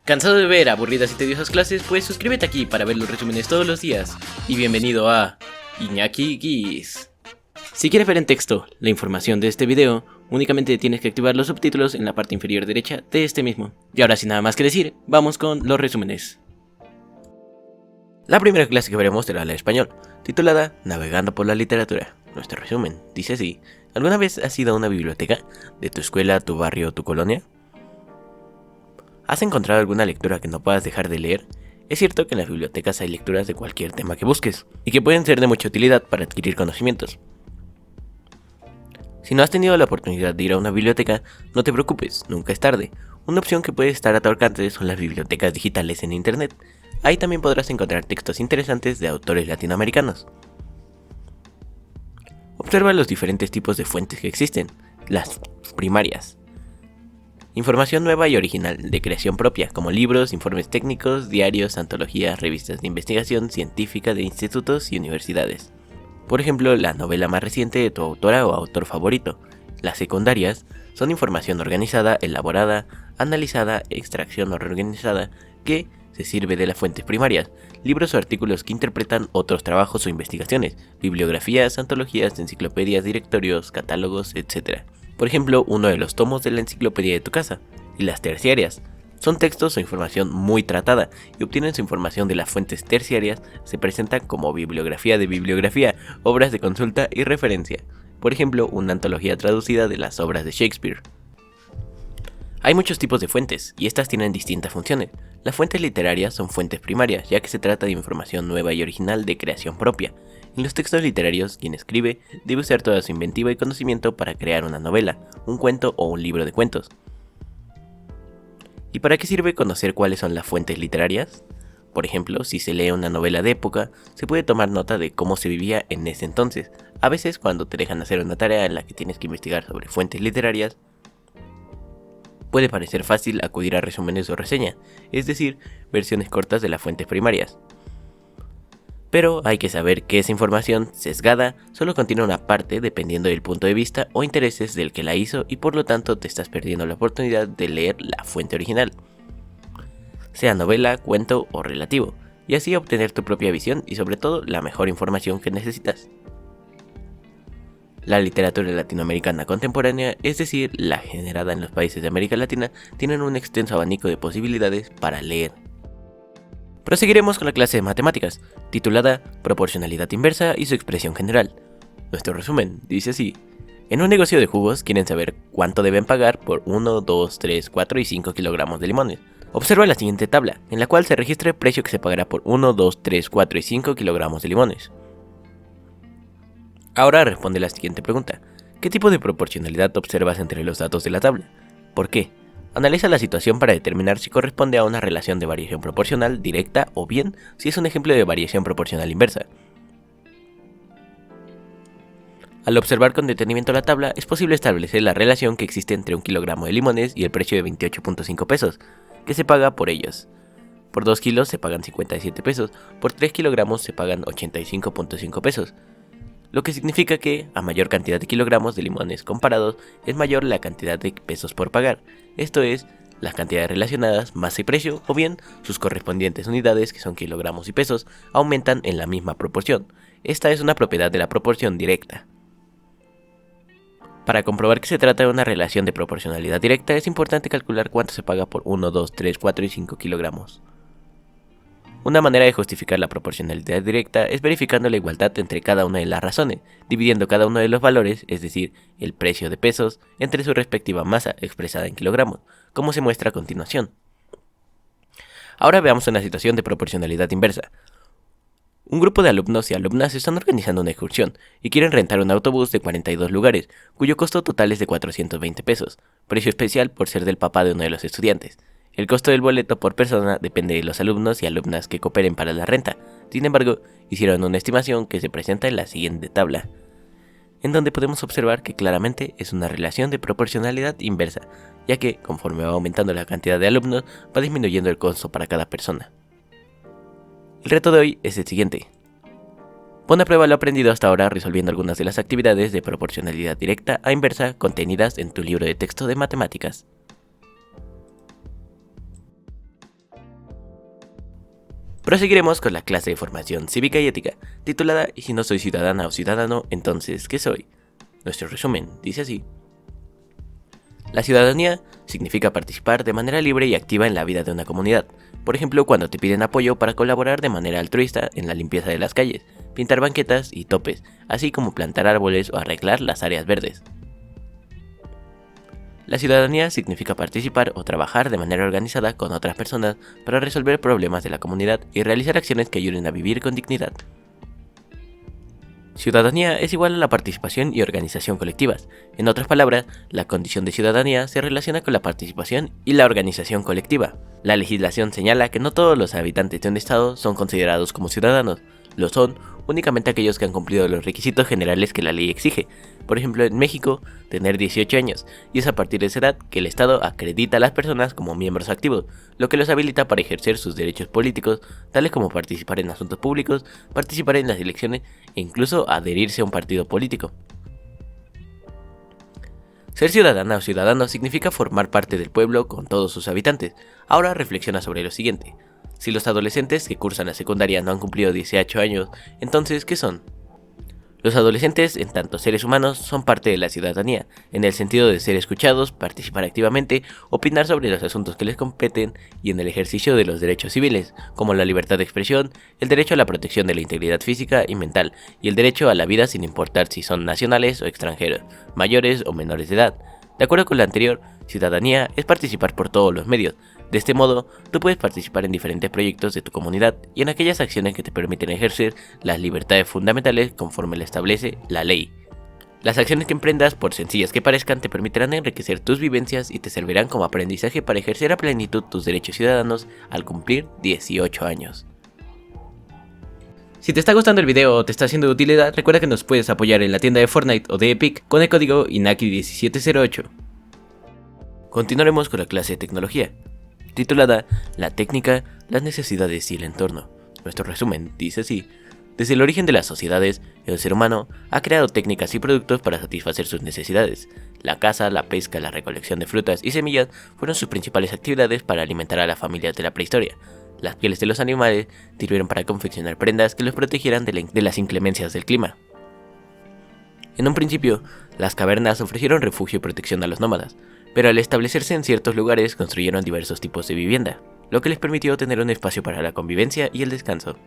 ¿Cansado de ver aburridas y tediosas clases? Pues suscríbete aquí para ver los resúmenes todos los días. Y bienvenido a Iñaki Guis. Si quieres ver en texto la información de este video, únicamente tienes que activar los subtítulos en la parte inferior derecha de este mismo. Y ahora sin nada más que decir, vamos con los resúmenes. La primera clase que veremos será la de español, titulada Navegando por la literatura. Nuestro resumen dice así: ¿alguna vez has ido a una biblioteca de tu escuela, tu barrio o tu colonia? ¿Has encontrado alguna lectura que no puedas dejar de leer? Es cierto que en las bibliotecas hay lecturas de cualquier tema que busques, y que pueden ser de mucha utilidad para adquirir conocimientos. Si no has tenido la oportunidad de ir a una biblioteca, no te preocupes, nunca es tarde. Una opción que puede estar a tu alcance son las bibliotecas digitales en internet. Ahí también podrás encontrar textos interesantes de autores latinoamericanos. Observa los diferentes tipos de fuentes que existen. Las primarias. Información nueva y original, de creación propia, como libros, informes técnicos, diarios, antologías, revistas de investigación científica de institutos y universidades. Por ejemplo, la novela más reciente de tu autora o autor favorito. Las secundarias son información organizada, elaborada, analizada, extracción o reorganizada, que se sirve de las fuentes primarias, libros o artículos que interpretan otros trabajos o investigaciones, bibliografías, antologías, enciclopedias, directorios, catálogos, etc. Por ejemplo, uno de los tomos de la enciclopedia de tu casa. Y las terciarias son textos o información muy tratada y obtienen su información de las fuentes terciarias, se presentan como bibliografía de bibliografía, obras de consulta y referencia. Por ejemplo, una antología traducida de las obras de Shakespeare. Hay muchos tipos de fuentes, y estas tienen distintas funciones. Las fuentes literarias son fuentes primarias, ya que se trata de información nueva y original de creación propia. En los textos literarios, quien escribe debe usar toda su inventiva y conocimiento para crear una novela, un cuento o un libro de cuentos. ¿Y para qué sirve conocer cuáles son las fuentes literarias? Por ejemplo, si se lee una novela de época, se puede tomar nota de cómo se vivía en ese entonces. A veces, cuando te dejan hacer una tarea en la que tienes que investigar sobre fuentes literarias, puede parecer fácil acudir a resúmenes o reseña, es decir, versiones cortas de las fuentes primarias. Pero hay que saber que esa información sesgada solo contiene una parte dependiendo del punto de vista o intereses del que la hizo, y por lo tanto te estás perdiendo la oportunidad de leer la fuente original, sea novela, cuento o relativo, y así obtener tu propia visión y sobre todo la mejor información que necesitas. La literatura latinoamericana contemporánea, es decir, la generada en los países de América Latina, tienen un extenso abanico de posibilidades para leer. Proseguiremos con la clase de matemáticas, titulada Proporcionalidad inversa y su expresión general. Nuestro resumen dice así: en un negocio de jugos quieren saber cuánto deben pagar por 1, 2, 3, 4 y 5 kilogramos de limones. Observa la siguiente tabla, en la cual se registra el precio que se pagará por 1, 2, 3, 4 y 5 kilogramos de limones. Ahora responde la siguiente pregunta: ¿qué tipo de proporcionalidad observas entre los datos de la tabla? ¿Por qué? Analiza la situación para determinar si corresponde a una relación de variación proporcional directa o bien si es un ejemplo de variación proporcional inversa. Al observar con detenimiento la tabla, es posible establecer la relación que existe entre un kilogramo de limones y el precio de 28.5 pesos, que se paga por ellos. Por 2 kilos se pagan 57 pesos, por 3 kilogramos se pagan 85.5 pesos. Lo que significa que, a mayor cantidad de kilogramos de limones comparados, es mayor la cantidad de pesos por pagar, esto es, las cantidades relacionadas, masa y precio, o bien sus correspondientes unidades, que son kilogramos y pesos, aumentan en la misma proporción. Esta es una propiedad de la proporción directa. Para comprobar que se trata de una relación de proporcionalidad directa, es importante calcular cuánto se paga por 1, 2, 3, 4 y 5 kilogramos. Una manera de justificar la proporcionalidad directa es verificando la igualdad entre cada una de las razones, dividiendo cada uno de los valores, es decir, el precio de pesos, entre su respectiva masa expresada en kilogramos, como se muestra a continuación. Ahora veamos una situación de proporcionalidad inversa. Un grupo de alumnos y alumnas están organizando una excursión y quieren rentar un autobús de 42 lugares, cuyo costo total es de 420 pesos, precio especial por ser del papá de uno de los estudiantes. El costo del boleto por persona depende de los alumnos y alumnas que cooperen para la renta. Sin embargo, hicieron una estimación que se presenta en la siguiente tabla, en donde podemos observar que claramente es una relación de proporcionalidad inversa, ya que conforme va aumentando la cantidad de alumnos, va disminuyendo el costo para cada persona. El reto de hoy es el siguiente: pon a prueba lo aprendido hasta ahora resolviendo algunas de las actividades de proporcionalidad directa a inversa contenidas en tu libro de texto de matemáticas. Proseguiremos con la clase de formación cívica y ética, titulada "Y si no soy ciudadana o ciudadano, entonces ¿qué soy?". Nuestro resumen dice así. La ciudadanía significa participar de manera libre y activa en la vida de una comunidad. Por ejemplo, cuando te piden apoyo para colaborar de manera altruista en la limpieza de las calles, pintar banquetas y topes, así como plantar árboles o arreglar las áreas verdes. La ciudadanía significa participar o trabajar de manera organizada con otras personas para resolver problemas de la comunidad y realizar acciones que ayuden a vivir con dignidad. Ciudadanía es igual a la participación y organización colectivas. En otras palabras, la condición de ciudadanía se relaciona con la participación y la organización colectiva. La legislación señala que no todos los habitantes de un estado son considerados como ciudadanos. Lo son únicamente aquellos que han cumplido los requisitos generales que la ley exige. Por ejemplo, en México, tener 18 años, y es a partir de esa edad que el Estado acredita a las personas como miembros activos, lo que los habilita para ejercer sus derechos políticos, tales como participar en asuntos públicos, participar en las elecciones e incluso adherirse a un partido político. Ser ciudadana o ciudadano significa formar parte del pueblo con todos sus habitantes. Ahora reflexiona sobre lo siguiente. Si los adolescentes que cursan la secundaria no han cumplido 18 años, entonces ¿qué son? Los adolescentes, en tanto seres humanos, son parte de la ciudadanía, en el sentido de ser escuchados, participar activamente, opinar sobre los asuntos que les competen y en el ejercicio de los derechos civiles, como la libertad de expresión, el derecho a la protección de la integridad física y mental, y el derecho a la vida sin importar si son nacionales o extranjeros, mayores o menores de edad. De acuerdo con lo anterior, ciudadanía es participar por todos los medios. De este modo, tú puedes participar en diferentes proyectos de tu comunidad y en aquellas acciones que te permiten ejercer las libertades fundamentales conforme lo establece la ley. Las acciones que emprendas, por sencillas que parezcan, te permitirán enriquecer tus vivencias y te servirán como aprendizaje para ejercer a plenitud tus derechos ciudadanos al cumplir 18 años. Si te está gustando el video o te está siendo de utilidad, recuerda que nos puedes apoyar en la tienda de Fortnite o de Epic con el código INAKI1708. Continuaremos con la clase de tecnología, titulada "La técnica, las necesidades y el entorno". Nuestro resumen dice así. Desde el origen de las sociedades, el ser humano ha creado técnicas y productos para satisfacer sus necesidades. La caza, la pesca, la recolección de frutas y semillas fueron sus principales actividades para alimentar a las familias de la prehistoria. Las pieles de los animales sirvieron para confeccionar prendas que los protegieran de las inclemencias del clima. En un principio, las cavernas ofrecieron refugio y protección a los nómadas, pero al establecerse en ciertos lugares construyeron diversos tipos de vivienda, lo que les permitió tener un espacio para la convivencia y el descanso.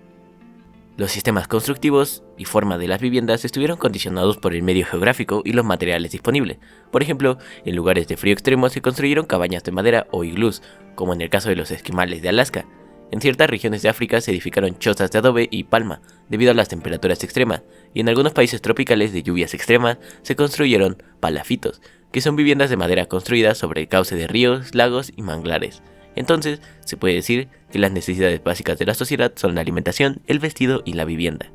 Los sistemas constructivos y forma de las viviendas estuvieron condicionados por el medio geográfico y los materiales disponibles. Por ejemplo, en lugares de frío extremo se construyeron cabañas de madera o iglús, como en el caso de los esquimales de Alaska. En ciertas regiones de África se edificaron chozas de adobe y palma, debido a las temperaturas extremas, y en algunos países tropicales de lluvias extremas se construyeron palafitos, que son viviendas de madera construidas sobre el cauce de ríos, lagos y manglares. Entonces, se puede decir que las necesidades básicas de la sociedad son la alimentación, el vestido y la vivienda.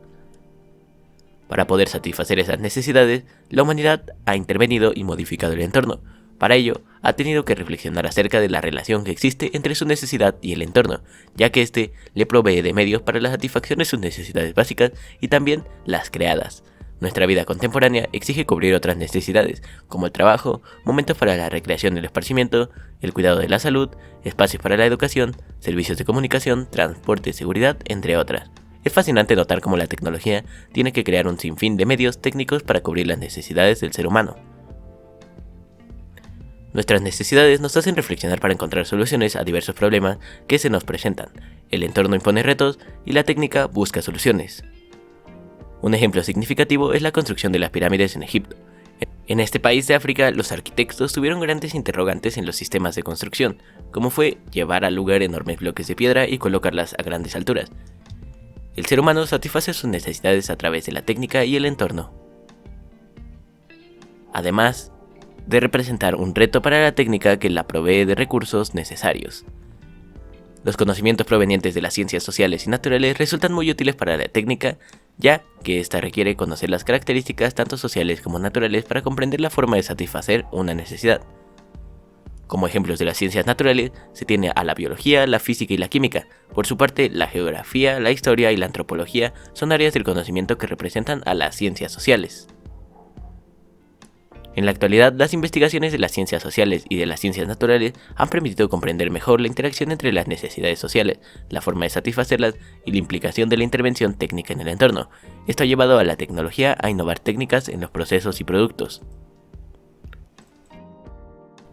Para poder satisfacer esas necesidades, la humanidad ha intervenido y modificado el entorno. Para ello, ha tenido que reflexionar acerca de la relación que existe entre su necesidad y el entorno, ya que éste le provee de medios para la satisfacción de sus necesidades básicas y también las creadas. Nuestra vida contemporánea exige cubrir otras necesidades, como el trabajo, momentos para la recreación y el esparcimiento, el cuidado de la salud, espacios para la educación, servicios de comunicación, transporte, seguridad, entre otras. Es fascinante notar cómo la tecnología tiene que crear un sinfín de medios técnicos para cubrir las necesidades del ser humano. Nuestras necesidades nos hacen reflexionar para encontrar soluciones a diversos problemas que se nos presentan. El entorno impone retos y la técnica busca soluciones. Un ejemplo significativo es la construcción de las pirámides en Egipto. En este país de África, los arquitectos tuvieron grandes interrogantes en los sistemas de construcción, como fue llevar al lugar enormes bloques de piedra y colocarlas a grandes alturas. El ser humano satisface sus necesidades a través de la técnica y el entorno. Además de representar un reto para la técnica que la provee de recursos necesarios. Los conocimientos provenientes de las ciencias sociales y naturales resultan muy útiles para la técnica, ya que ésta requiere conocer las características tanto sociales como naturales para comprender la forma de satisfacer una necesidad. Como ejemplos de las ciencias naturales se tiene a la biología, la física y la química. Por su parte, la geografía, la historia y la antropología son áreas del conocimiento que representan a las ciencias sociales. En la actualidad, las investigaciones de las ciencias sociales y de las ciencias naturales han permitido comprender mejor la interacción entre las necesidades sociales, la forma de satisfacerlas y la implicación de la intervención técnica en el entorno. Esto ha llevado a la tecnología a innovar técnicas en los procesos y productos.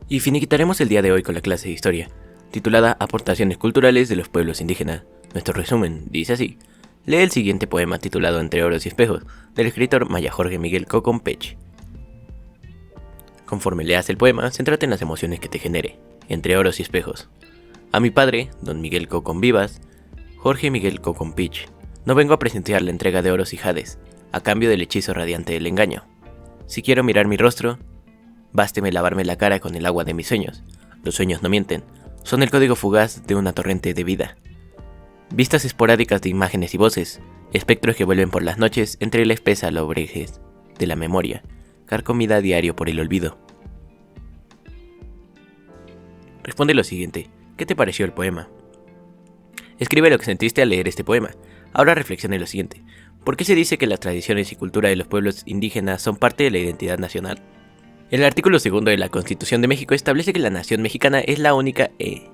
Y finiquitaremos el día de hoy con la clase de historia, titulada Aportaciones culturales de los pueblos indígenas. Nuestro resumen dice así: lee el siguiente poema titulado Entre oros y espejos, del escritor maya Jorge Miguel Cocón Pech. Conforme leas el poema, céntrate en las emociones que te genere. Entre oros y espejos. A mi padre, don Miguel Cocón Vivas, Jorge Miguel Cocón Pech, no vengo a presenciar la entrega de oros y jades, a cambio del hechizo radiante del engaño. Si quiero mirar mi rostro, básteme lavarme la cara con el agua de mis sueños. Los sueños no mienten, son el código fugaz de una torrente de vida. Vistas esporádicas de imágenes y voces, espectros que vuelven por las noches entre la espesa lobreguez de la memoria, carcomida a diario por el olvido. Responde lo siguiente: ¿qué te pareció el poema? Escribe lo que sentiste al leer este poema. Ahora reflexione lo siguiente: ¿por qué se dice que las tradiciones y cultura de los pueblos indígenas son parte de la identidad nacional? El artículo 2 de la Constitución de México establece que la nación mexicana es la única e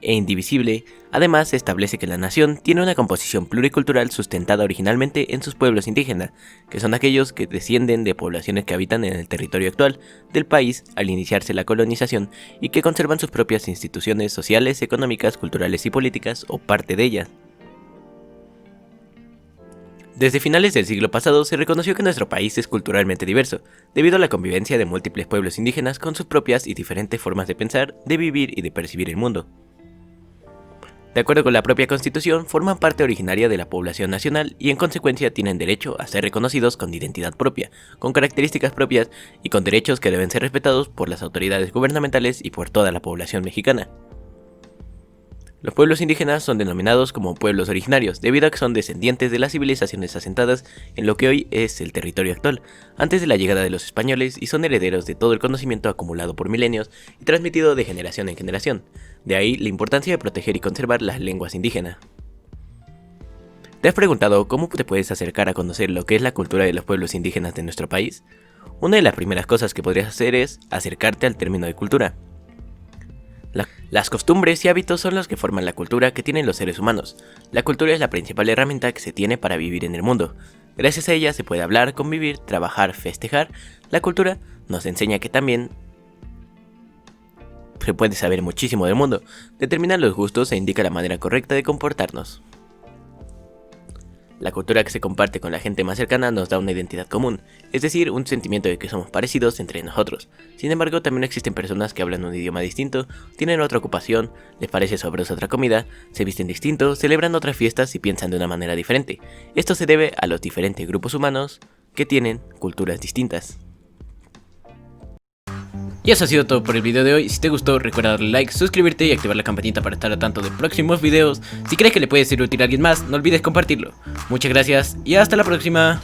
indivisible. Además, se establece que la nación tiene una composición pluricultural sustentada originalmente en sus pueblos indígenas, que son aquellos que descienden de poblaciones que habitan en el territorio actual del país al iniciarse la colonización y que conservan sus propias instituciones sociales, económicas, culturales y políticas o parte de ellas. Desde finales del siglo pasado se reconoció que nuestro país es culturalmente diverso, debido a la convivencia de múltiples pueblos indígenas con sus propias y diferentes formas de pensar, de vivir y de percibir el mundo. De acuerdo con la propia Constitución, forman parte originaria de la población nacional y en consecuencia tienen derecho a ser reconocidos con identidad propia, con características propias y con derechos que deben ser respetados por las autoridades gubernamentales y por toda la población mexicana. Los pueblos indígenas son denominados como pueblos originarios, debido a que son descendientes de las civilizaciones asentadas en lo que hoy es el territorio actual, antes de la llegada de los españoles, y son herederos de todo el conocimiento acumulado por milenios y transmitido de generación en generación. De ahí la importancia de proteger y conservar las lenguas indígenas. ¿Te has preguntado cómo te puedes acercar a conocer lo que es la cultura de los pueblos indígenas de nuestro país? Una de las primeras cosas que podrías hacer es acercarte al término de cultura. Las costumbres y hábitos son los que forman la cultura que tienen los seres humanos. La cultura es la principal herramienta que se tiene para vivir en el mundo. Gracias a ella se puede hablar, convivir, trabajar, festejar. La cultura nos enseña que también se puede saber muchísimo del mundo, determina los gustos e indica la manera correcta de comportarnos. La cultura que se comparte con la gente más cercana nos da una identidad común, es decir, un sentimiento de que somos parecidos entre nosotros. Sin embargo, también existen personas que hablan un idioma distinto, tienen otra ocupación, les parece sabrosa otra comida, se visten distinto, celebran otras fiestas y piensan de una manera diferente. Esto se debe a los diferentes grupos humanos que tienen culturas distintas. Y eso ha sido todo por el video de hoy. Si te gustó, recuerda darle like, suscribirte y activar la campanita para estar al tanto de próximos videos. Si crees que le puede ser útil a alguien más, no olvides compartirlo. Muchas gracias y hasta la próxima.